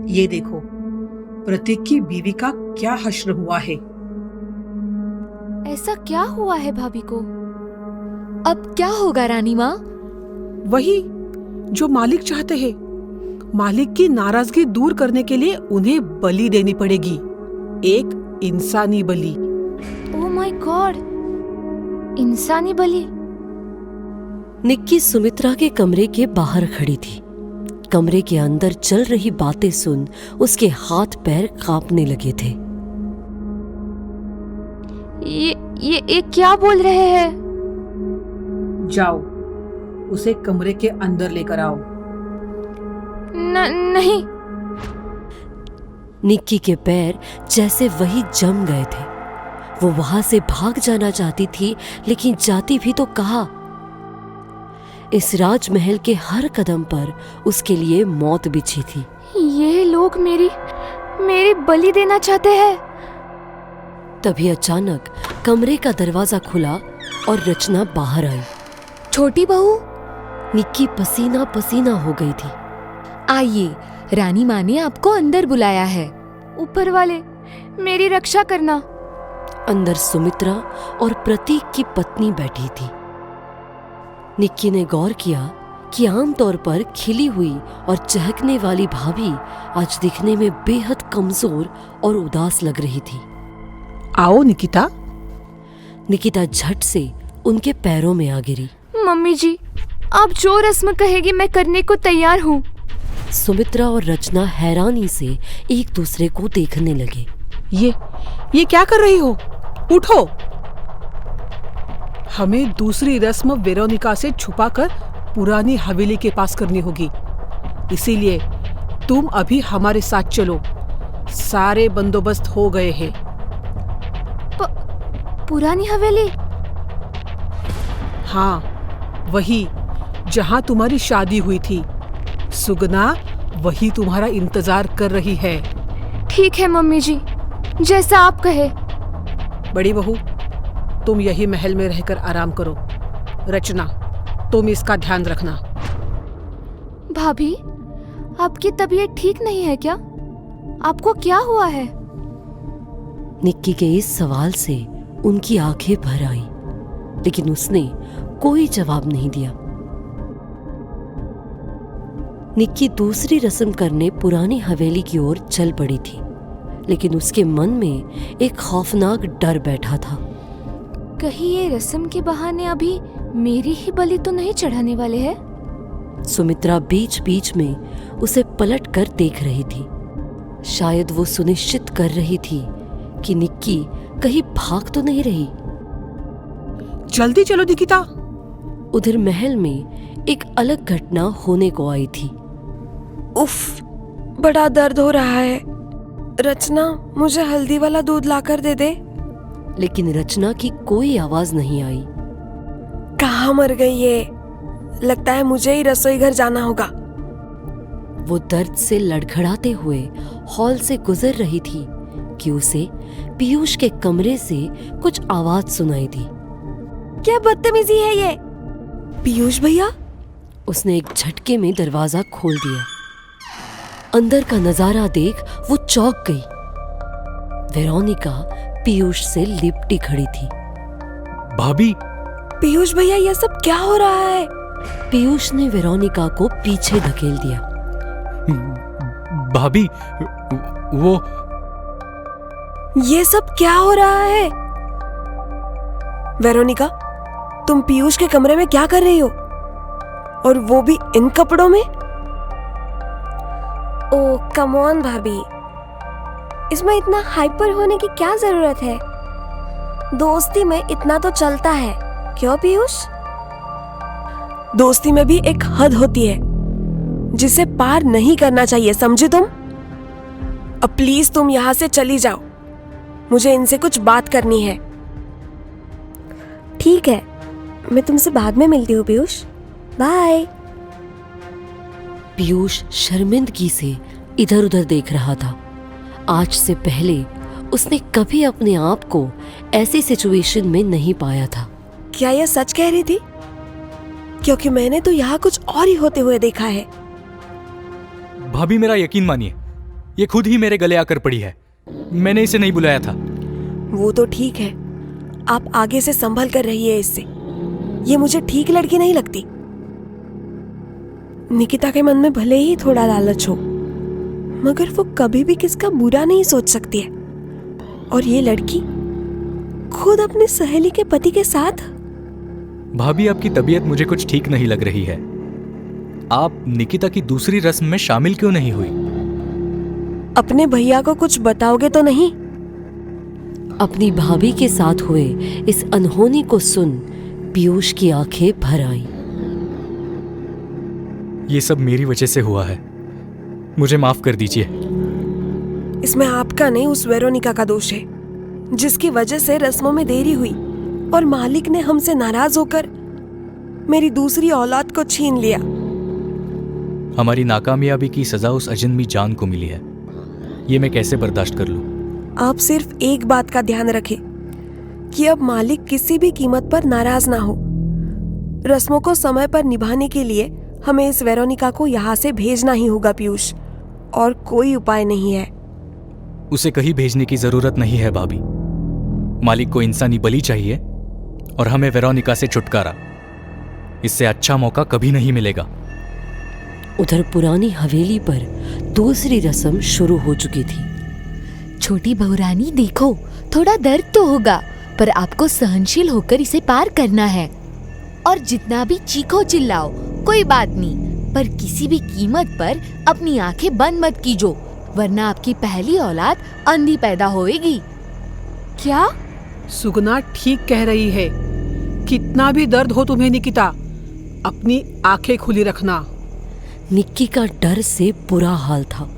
ये देखो, प्रतीक की बीवी का क्या हश्र हुआ है। ऐसा क्या हुआ है भाभी को? अब क्या होगा रानी माँ? वही जो मालिक चाहते हैं। मालिक की नाराजगी दूर करने के लिए उन्हें बलि देनी पड़ेगी, एक इंसानी बलि। ओह माय गॉड, इंसानी बलि? निक्की सुमित्रा के कमरे के बाहर खड़ी थी। कमरे के अंदर चल रही बातें सुन उसके हाथ पैर कांपने लगे थे। ये क्या बोल रहे हैं? जाओ, उसे कमरे के अंदर लेकर आओ। नहीं। निक्की के पैर जैसे वही जम गए थे। वो वहां से भाग जाना चाहती थी, लेकिन जाती भी तो कहाँ। इस राजमहल के हर कदम पर उसके लिए मौत बिछी थी। ये लोग मेरी बलि देना चाहते हैं। तभी अचानक कमरे का दरवाजा खुला और रचना बाहर आई। छोटी बहू, निक्की पसीना पसीना हो गई थी। आइए, रानी माँ ने आपको अंदर बुलाया है। ऊपर वाले, मेरी रक्षा करना। अंदर सुमित्रा और प्रतीक की पत्नी बैठी थी। निक्की ने गौर किया कि आमतौर पर खिली हुई और चहकने वाली भाभी आज दिखने में बेहद कमजोर और उदास लग रही थी। आओ निकिता। निकिता झट से उनके पैरों में आ गिरी। मम्मी जी, आप जो रस्म कहेगी मैं करने को तैयार हूँ। सुमित्रा और रचना हैरानी से एक दूसरे को देखने लगे। ये क्या कर रही हो? उठो। हमें दूसरी रस्म वेरोनिका से छुपाकर पुरानी हवेली के पास करनी होगी, इसीलिए तुम अभी हमारे साथ चलो। सारे बंदोबस्त हो गए हैं। पुरानी हवेली? हाँ, वही जहाँ तुम्हारी शादी हुई थी। सुगना वही तुम्हारा इंतजार कर रही है। ठीक है मम्मी जी, जैसा आप कहे। बड़ी बहू, तुम यही महल में रहकर आराम करो। रचना, तुम इसका ध्यान रखना। भाभी, आपकी तबीयत ठीक नहीं है क्या? आपको क्या हुआ है? निक्की के इस सवाल से उनकी आंखें भर आई, लेकिन उसने कोई जवाब नहीं दिया। निक्की दूसरी रस्म करने पुरानी हवेली की ओर चल पड़ी थी, लेकिन उसके मन में एक खौफनाक डर बैठा था। कहीं ये रस्म के बहाने अभी मेरी ही बलि तो नहीं चढ़ाने वाले हैं? सुमित्रा बीच बीच में उसे पलट कर देख रही थी। शायद वो सुनिश्चित कर रही थी कि निक्की कहीं भाग तो नहीं रही। जल्दी चलो निकिता। उधर महल में एक अलग घटना होने को आई थी। उफ, बड़ा दर्द हो रहा है। रचना, मुझे हल्दी वाला दूध लाकर दे दे। लेकिन रचना की कोई आवाज नहीं आई। कहाँ मर गई ये? लगता है मुझे ही रसोई घर जाना होगा। वो दर्द से लड़खड़ाते हुए हॉल से गुजर रही थी कि उसे पीयूष के कमरे से कुछ आवाज सुनाई दी। क्या बदतमीजी है ये? पीयूष भैया? उसने एक झटके में दरवाजा खोल दिया। अंदर का नजारा देख वो चौंक गई। वेरोनिका पीयूष से लिपटी खड़ी थी। भाभी! पीयूष भैया, ये सब क्या हो रहा है? पीयूष ने वेरोनिका को पीछे धकेल दिया। भाभी, वो ये सब क्या हो रहा है? वेरोनिका, तुम पीयूष के कमरे में क्या कर रही हो? और वो भी इन कपड़ों में? ओह कम ऑन भाभी, इसमें इतना हाइपर होने की क्या जरूरत है? दोस्ती में इतना तो चलता है, क्यों पीयूष? दोस्ती में भी एक हद होती है जिसे पार नहीं करना चाहिए, समझे तुम? अब प्लीज तुम यहाँ से चली जाओ, मुझे इनसे कुछ बात करनी है। ठीक है, मैं तुमसे बाद में मिलती हूँ पीयूष, बाय। पीयूष शर्मिंदगी से इधर उधर देख रहा था। आज से पहले उसने कभी अपने आप को ऐसी सिचुएशन में नहीं पाया था। क्या यह सच कह रही थी? क्योंकि मैंने तो यहाँ कुछ और ही होते हुए देखा है। भाभी, मेरा यकीन मानिए, ये खुद ही मेरे गले आकर पड़ी है। मैंने इसे नहीं बुलाया था। वो तो ठीक है, आप आगे से संभल कर रहिए इससे। ये मुझे ठीक लड़की नहीं लगती। निकिता के मन में भले ही थोड़ा लालच हो, मगर वो कभी भी किसका बुरा नहीं सोच सकती है। और ये लड़की खुद अपनी सहेली के पति के साथ। भाभी, आपकी तबीयत मुझे कुछ ठीक नहीं लग रही है। आप निकिता की दूसरी रस्म में शामिल क्यों नहीं हुई? अपने भैया को कुछ बताओगे तो नहीं? अपनी भाभी के साथ हुए इस अनहोनी को सुन पीयूष की आंखें भर आईं। ये सब मेरी वजह से हुआ है, मुझे माफ कर दीजिए। इसमें आपका नहीं, उस वेरोनिका का दोष है, जिसकी वजह से रस्मों में देरी हुई और मालिक ने हमसे नाराज होकर मेरी दूसरी औलाद को छीन लिया। हमारी नाकामयाबी की सजा उस अजन्मी जान को मिली है। ये मैं कैसे बर्दाश्त कर लूं? आप सिर्फ एक बात का ध्यान रखें कि अब मालिक किसी भी कीमत पर नाराज ना हो। रस्मों को समय पर निभाने के लिए हमें इस वेरोनिका को यहाँ से भेजना ही होगा पीयूष, और कोई उपाय नहीं है। उसे कहीं भेजने की जरूरत नहीं है भाभी। मालिक को इंसानी बलि चाहिए और हमें वेरोनिका से छुटकारा। इससे अच्छा मौका कभी नहीं मिलेगा। उधर पुरानी हवेली पर दूसरी रस्म शुरू हो चुकी थी। छोटी बहुरानी देखो, थोड़ा दर्द तो होगा, पर आपको सहनशील होकर इसे पार करना है। और जितना भी चीखो चिल्लाओ कोई बात नहीं, पर किसी भी कीमत पर अपनी आंखें बंद मत कीजो, वरना आपकी पहली औलाद अंधी पैदा होएगी। क्या? सुगना ठीक कह रही है। कितना भी दर्द हो तुम्हें निकिता, अपनी आंखें खुली रखना। निक्की का डर से बुरा हाल था।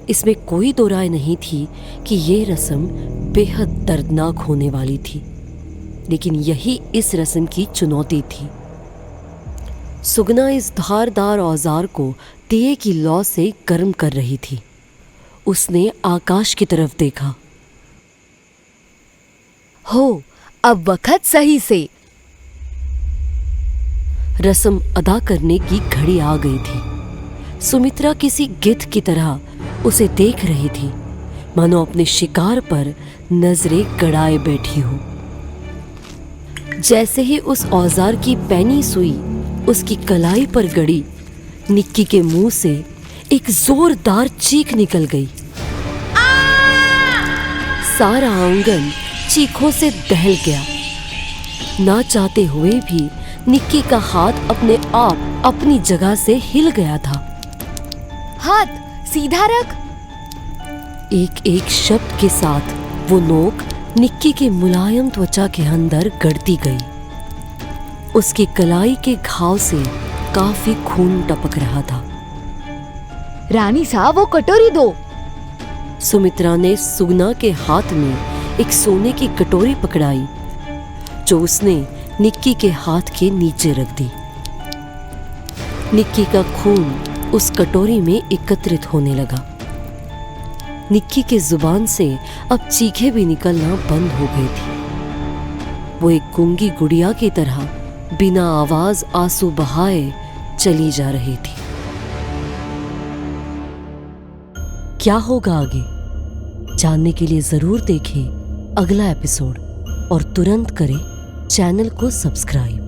इसमें कोई दो राय नहीं थी कि ये रस्म बेहद दर्दनाक होने वाली थी, लेकिन यही इस रस्म की चुनौती थी। सुगना इस धारदार औजार को दिए की लौ से गर्म कर रही थी। उसने आकाश की तरफ देखा। हो, अब वक्त सही से। रस्म अदा करने की घड़ी आ गई थी। सुमित्रा किसी गिद्ध की तरह उसे देख रही थी, मानो अपने शिकार पर नजरें गड़ाए बैठी हो। जैसे ही उस औजार की पैनी सुई उसकी कलाई पर गड़ी, निक्की के मुंह से एक जोरदार चीख निकल गई। सारा आंगन चीखों से दहल गया। ना चाहते हुए भी निक्की का हाथ अपने आप अपनी जगह से हिल गया था। हाथ सीधा रख। एक एक शब्द के साथ वो नोक निक्की के मुलायम त्वचा के अंदर गड़ती गई। उसकी कलाई के घाव से काफी खून टपक रहा था। रानी साहब, वो कटोरी दो। सुमित्रा ने सुगना के हाथ में एक सोने की कटोरी पकड़ाई, जो उसने निक्की के हाथ के नीचे रख दी। निक्की का खून उस कटोरी में एकत्रित होने लगा। निक्की के जुबान से अब चीखें भी निकलना बंद हो गई थी। वो एक गूंगी गुड़िया की तरह बिना आवाज आंसू बहाए चली जा रही थी। क्या होगा आगे जानने के लिए जरूर देखें अगला एपिसोड और तुरंत करें चैनल को सब्सक्राइब।